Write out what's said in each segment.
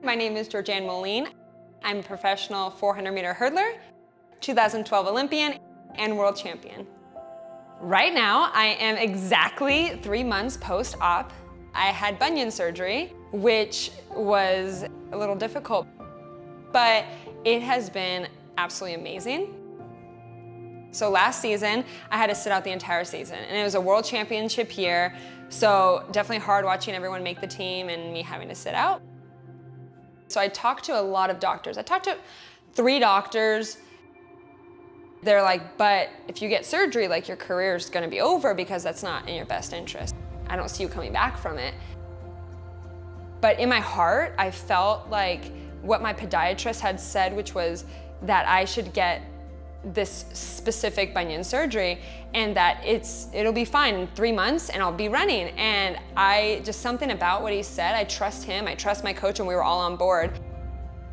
My name is Georganne Moline. I'm a professional 400-meter hurdler, 2012 Olympian, and world champion. Right now, I am exactly 3 months post-op. I had bunion surgery, which was a little difficult, but it has been absolutely amazing. So last season, I had to sit out the entire season, and it was a world championship year, so definitely hard watching everyone make the team and me having to sit out. So I talked to a lot of doctors. I talked to 3 doctors. They're like, but if you get surgery, like your career is gonna be over because that's not in your best interest. I don't see you coming back from it. But in my heart, I felt like what my podiatrist had said, which was that I should get this specific bunion surgery and that it'll be fine in 3 months and I'll be running. And just something about what he said, I trust him, I trust my coach, and we were all on board.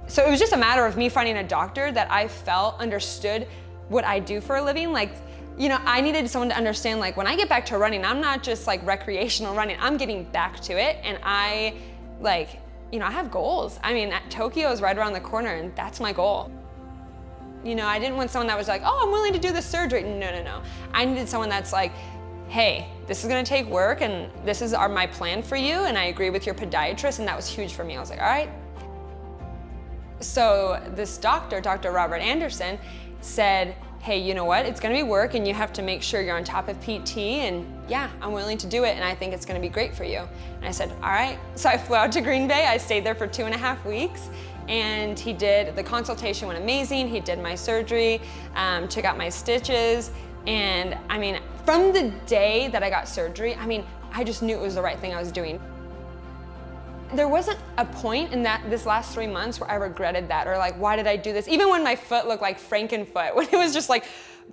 So it was just a matter of me finding a doctor that I felt understood what I do for a living. Like, you know, I needed someone to understand, like, when I get back to running, I'm not just like recreational running, I'm getting back to it. And I have goals. I mean, Tokyo is right around the corner and that's my goal. You know, I didn't want someone that was like, oh, I'm willing to do this surgery. No. I needed someone that's like, hey, this is gonna take work and this is my plan for you, and I agree with your podiatrist, and that was huge for me. I was like, all right. So this doctor, Dr. Robert Anderson, said, hey, you know what? It's gonna be work and you have to make sure you're on top of PT, and yeah, I'm willing to do it and I think it's gonna be great for you. And I said, all right. So I flew out to Green Bay. I stayed there for 2.5 weeks. And the consultation went amazing. He did my surgery, took out my stitches. And I mean, from the day that I got surgery, I mean, I just knew it was the right thing I was doing. There wasn't a point in this last 3 months where I regretted that, or like, why did I do this? Even when my foot looked like Frankenfoot, when it was just like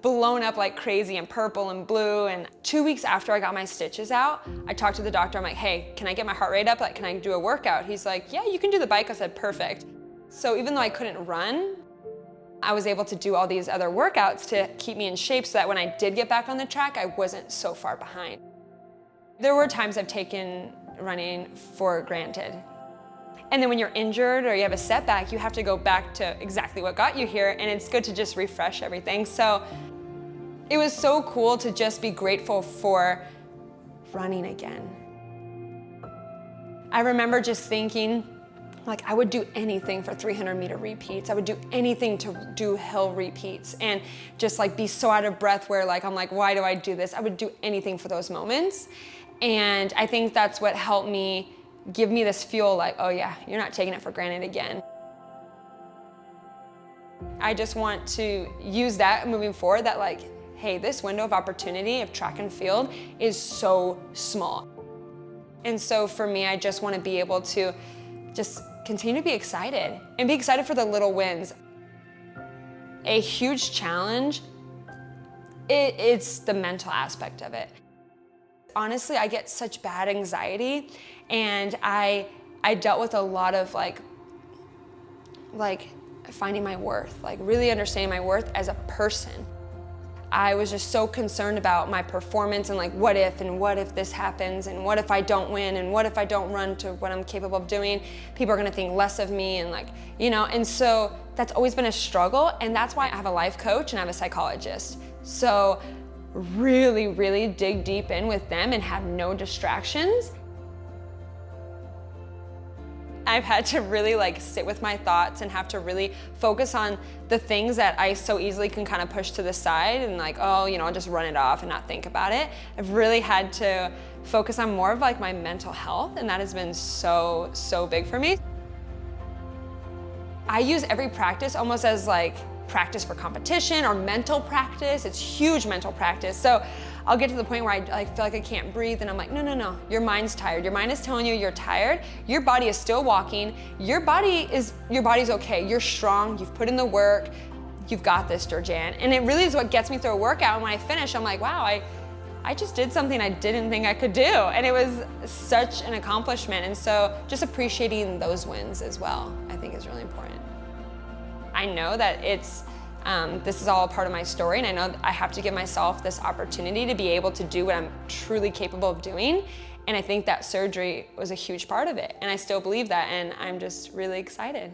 blown up like crazy and purple and blue. And 2 weeks after I got my stitches out, I talked to the doctor. I'm like, hey, can I get my heart rate up? Like, can I do a workout? He's like, yeah, you can do the bike. I said, perfect. So even though I couldn't run, I was able to do all these other workouts to keep me in shape so that when I did get back on the track, I wasn't so far behind. There were times I've taken running for granted. And then when you're injured or you have a setback, you have to go back to exactly what got you here, and it's good to just refresh everything. So it was so cool to just be grateful for running again. I remember just thinking, like, I would do anything for 300-meter repeats. I would do anything to do hill repeats and just like be so out of breath where like, I'm like, why do I do this? I would do anything for those moments. And I think that's what helped me give me this fuel, like, oh yeah, you're not taking it for granted again. I just want to use that moving forward, that like, hey, this window of opportunity of track and field is so small. And so for me, I just want to be able to just continue to be excited and be excited for the little wins. A huge challenge, it's the mental aspect of it. Honestly, I get such bad anxiety, and I dealt with a lot of like finding my worth, like really understanding my worth as a person. I was just so concerned about my performance and like, what if this happens, and what if I don't win, and what if I don't run to what I'm capable of doing? People are gonna think less of me, and like, you know, and so that's always been a struggle, and that's why I have a life coach and I have a psychologist. So really, really dig deep in with them and have no distractions. I've had to really like sit with my thoughts and have to really focus on the things that I so easily can kind of push to the side and like, oh, you know, I'll just run it off and not think about it. I've really had to focus on more of like my mental health, and that has been so, so big for me. I use every practice almost as like practice for competition or mental practice. It's huge mental practice. So I'll get to the point where I feel like I can't breathe, and I'm like, no, your mind's tired. Your mind is telling you you're tired. Your body is still walking. Your body's okay. You're strong. You've put in the work. You've got this, Georganne. And it really is what gets me through a workout. And when I finish, I'm like, wow, I just did something I didn't think I could do. And it was such an accomplishment. And so just appreciating those wins as well, I think is really important. I know that this is all a part of my story, and I know that I have to give myself this opportunity to be able to do what I'm truly capable of doing. And I think that surgery was a huge part of it. And I still believe that, and I'm just really excited.